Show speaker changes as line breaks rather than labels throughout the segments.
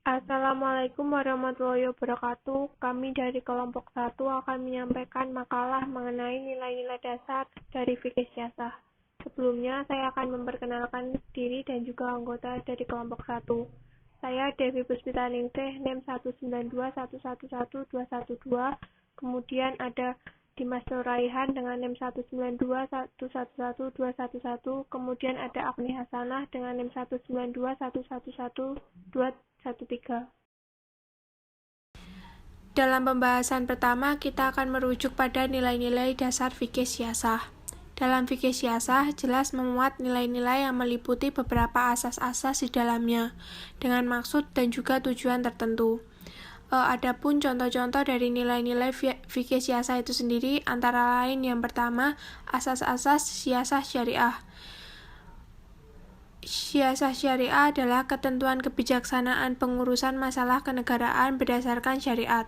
Assalamualaikum warahmatullahi wabarakatuh. Kami dari kelompok 1 akan menyampaikan makalah mengenai nilai-nilai dasar dari fikih siasah. Sebelumnya, saya akan memperkenalkan diri dan juga anggota dari kelompok 1. Saya Devi Puspitaningsih, NIM 192111212. Kemudian ada Dimas Nuraihan dengan NIM 192111211. Kemudian ada Agni Hasanah dengan NIM 192111213. Dalam pembahasan pertama, kita akan merujuk pada nilai-nilai dasar fikih siasah. Dalam fikih siasah, jelas memuat nilai-nilai yang meliputi beberapa asas-asas di dalamnya, dengan maksud dan juga tujuan tertentu. Adapun contoh-contoh dari nilai-nilai fikih siasah itu sendiri, antara lain yang pertama, asas-asas siasah syariah. Siasah syariah adalah ketentuan kebijaksanaan pengurusan masalah kenegaraan berdasarkan syariat.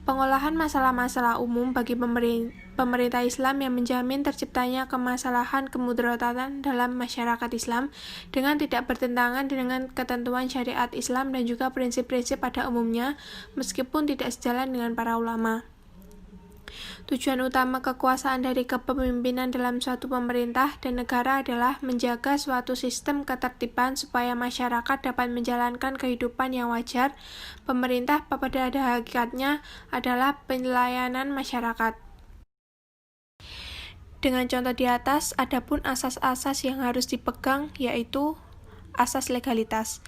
Pengolahan masalah-masalah umum bagi pemerintah Islam yang menjamin terciptanya kemasalahan kemudaratan dalam masyarakat Islam dengan tidak bertentangan dengan ketentuan syariat Islam dan juga prinsip-prinsip pada umumnya, meskipun tidak sejalan dengan para ulama. Tujuan utama kekuasaan dari kepemimpinan dalam suatu pemerintah dan negara adalah menjaga suatu sistem ketertiban supaya masyarakat dapat menjalankan kehidupan yang wajar. Pemerintah pada hakikatnya adalah pelayanan masyarakat. Dengan contoh di atas, adapun asas-asas yang harus dipegang yaitu asas legalitas.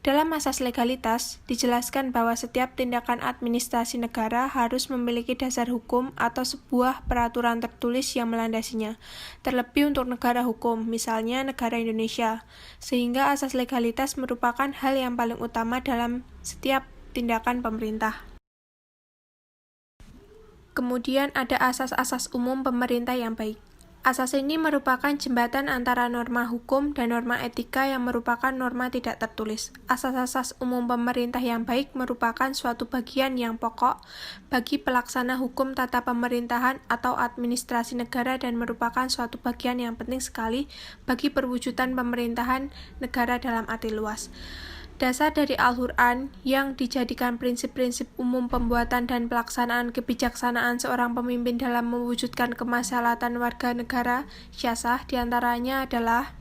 Dalam asas legalitas, dijelaskan bahwa setiap tindakan administrasi negara harus memiliki dasar hukum atau sebuah peraturan tertulis yang melandasinya, terlebih untuk negara hukum, misalnya negara Indonesia, sehingga asas legalitas merupakan hal yang paling utama dalam setiap tindakan pemerintah. Kemudian ada asas-asas umum pemerintah yang baik. Asas ini merupakan jembatan antara norma hukum dan norma etika yang merupakan norma tidak tertulis. Asas-asas umum pemerintah yang baik merupakan suatu bagian yang pokok bagi pelaksana hukum tata pemerintahan atau administrasi negara dan merupakan suatu bagian yang penting sekali bagi perwujudan pemerintahan negara dalam arti luas. Dasar dari Al-Quran yang dijadikan prinsip-prinsip umum pembuatan dan pelaksanaan kebijaksanaan seorang pemimpin dalam mewujudkan kemaslahatan warga negara siasah diantaranya adalah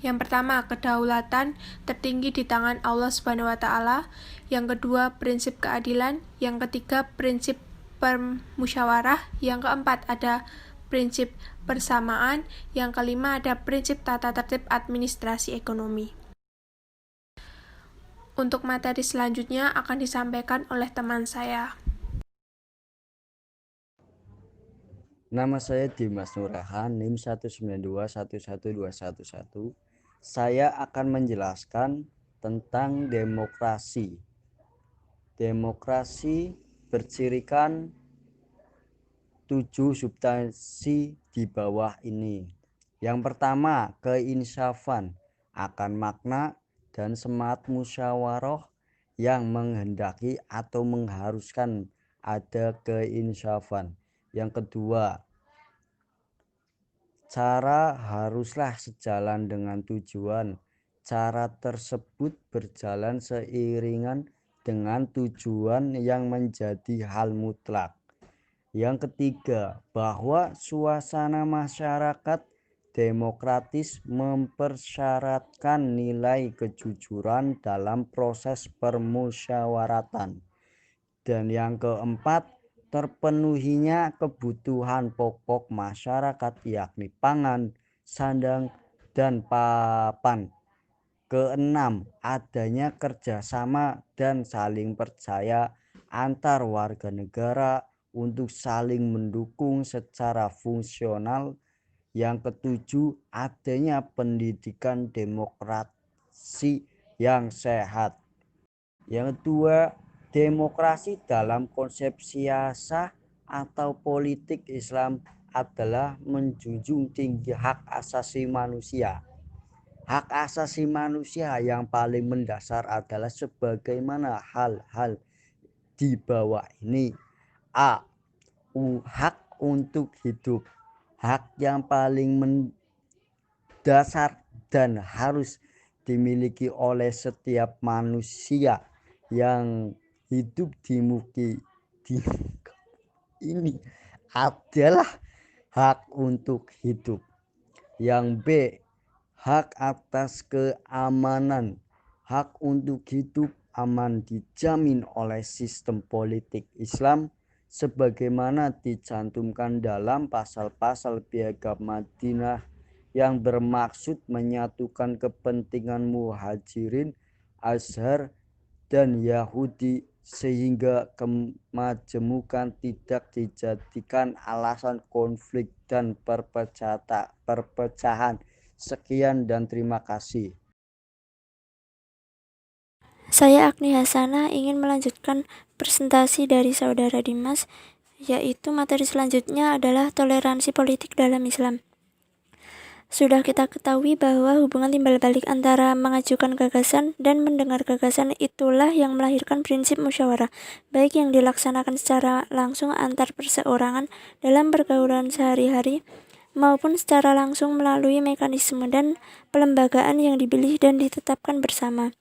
yang pertama, kedaulatan tertinggi di tangan Allah Subhanahu wa Ta'ala. Yang kedua, prinsip keadilan. Yang ketiga, prinsip permusyawarah. Yang keempat, ada prinsip persamaan. Yang kelima, ada prinsip tata tertib administrasi ekonomi. Untuk materi selanjutnya akan disampaikan oleh teman saya.
Nama saya Dimas Nuraihan, NIM 192111211. Saya akan menjelaskan tentang demokrasi. Demokrasi bercirikan 7 substansi di bawah ini. Yang pertama, keinsafan akan makna dan semangat musyawarah yang menghendaki atau mengharuskan ada keinsafan. Yang kedua, cara haruslah sejalan dengan tujuan. Cara tersebut berjalan seiringan dengan tujuan yang menjadi hal mutlak. Yang ketiga, bahwa suasana masyarakat demokratis mempersyaratkan nilai kejujuran dalam proses permusyawaratan. Dan yang keempat, terpenuhinya kebutuhan pokok masyarakat yakni pangan, sandang, dan papan. Keenam, adanya kerjasama dan saling percaya antar warga negara untuk saling mendukung secara fungsional. Yang ketujuh, adanya pendidikan demokrasi yang sehat. Yang kedua, demokrasi dalam konsep siasah atau politik Islam adalah menjunjung tinggi hak asasi manusia. Hak asasi manusia yang paling mendasar adalah sebagaimana hal-hal di bawah ini. A. Hak untuk hidup. Hak yang paling mendasar dan harus dimiliki oleh setiap manusia. yang hidup di ini adalah hak untuk hidup. Yang B, hak atas keamanan. Hak untuk hidup aman dijamin oleh sistem politik Islam sebagaimana dicantumkan dalam pasal-pasal Piagam Madinah yang bermaksud menyatukan kepentingan muhajirin, Azhar, dan Yahudi sehingga kemajemukan tidak dijadikan alasan konflik dan perpecahan. Sekian dan terima kasih.
Saya Agni Hasanah ingin melanjutkan presentasi dari Saudara Dimas, yaitu materi selanjutnya adalah toleransi politik dalam Islam. Sudah kita ketahui bahwa hubungan timbal balik antara mengajukan gagasan dan mendengar gagasan itulah yang melahirkan prinsip musyawarah, baik yang dilaksanakan secara langsung antar perseorangan dalam pergaulan sehari-hari, maupun secara langsung melalui mekanisme dan pelembagaan yang dipilih dan ditetapkan bersama.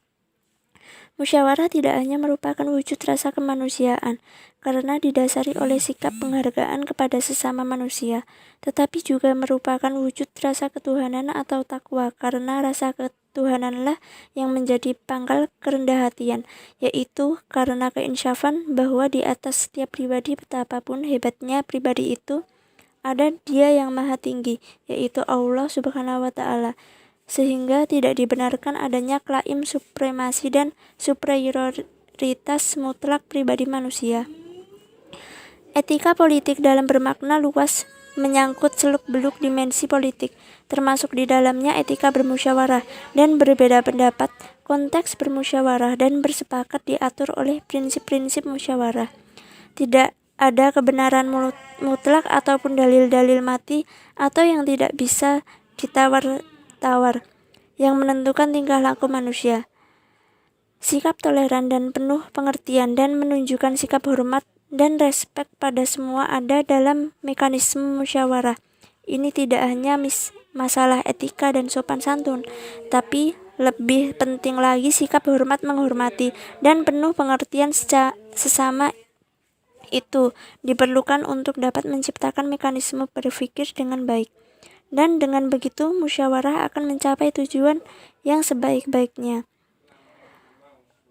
Musyawarah tidak hanya merupakan wujud rasa kemanusiaan, karena didasari oleh sikap penghargaan kepada sesama manusia, tetapi juga merupakan wujud rasa ketuhanan atau takwa, karena rasa ketuhananlah yang menjadi pangkal kerendah hatian, yaitu karena keinsyafan bahwa di atas setiap pribadi betapapun hebatnya pribadi itu, ada Dia yang Maha Tinggi, yaitu Allah Subhanahu wa Ta'ala, sehingga tidak dibenarkan adanya klaim supremasi dan superioritas mutlak pribadi manusia. Etika politik dalam bermakna luas menyangkut seluk-beluk dimensi politik, termasuk di dalamnya etika bermusyawarah dan berbeda pendapat. Konteks bermusyawarah dan bersepakat diatur oleh prinsip-prinsip musyawarah. Tidak ada kebenaran mutlak ataupun dalil-dalil mati atau yang tidak bisa ditawar yang menentukan tingkah laku manusia. Sikap toleran dan penuh pengertian dan menunjukkan sikap hormat dan respek pada semua ada dalam mekanisme musyawarah. Ini tidak hanya masalah etika dan sopan santun, tapi lebih penting lagi sikap hormat menghormati dan penuh pengertian sesama itu diperlukan untuk dapat menciptakan mekanisme berpikir dengan baik. Dan dengan begitu musyawarah akan mencapai tujuan yang sebaik-baiknya.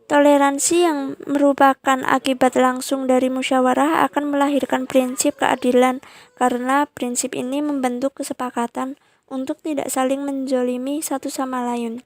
Toleransi yang merupakan akibat langsung dari musyawarah akan melahirkan prinsip keadilan, karena prinsip ini membentuk kesepakatan untuk tidak saling menzolimi satu sama lain.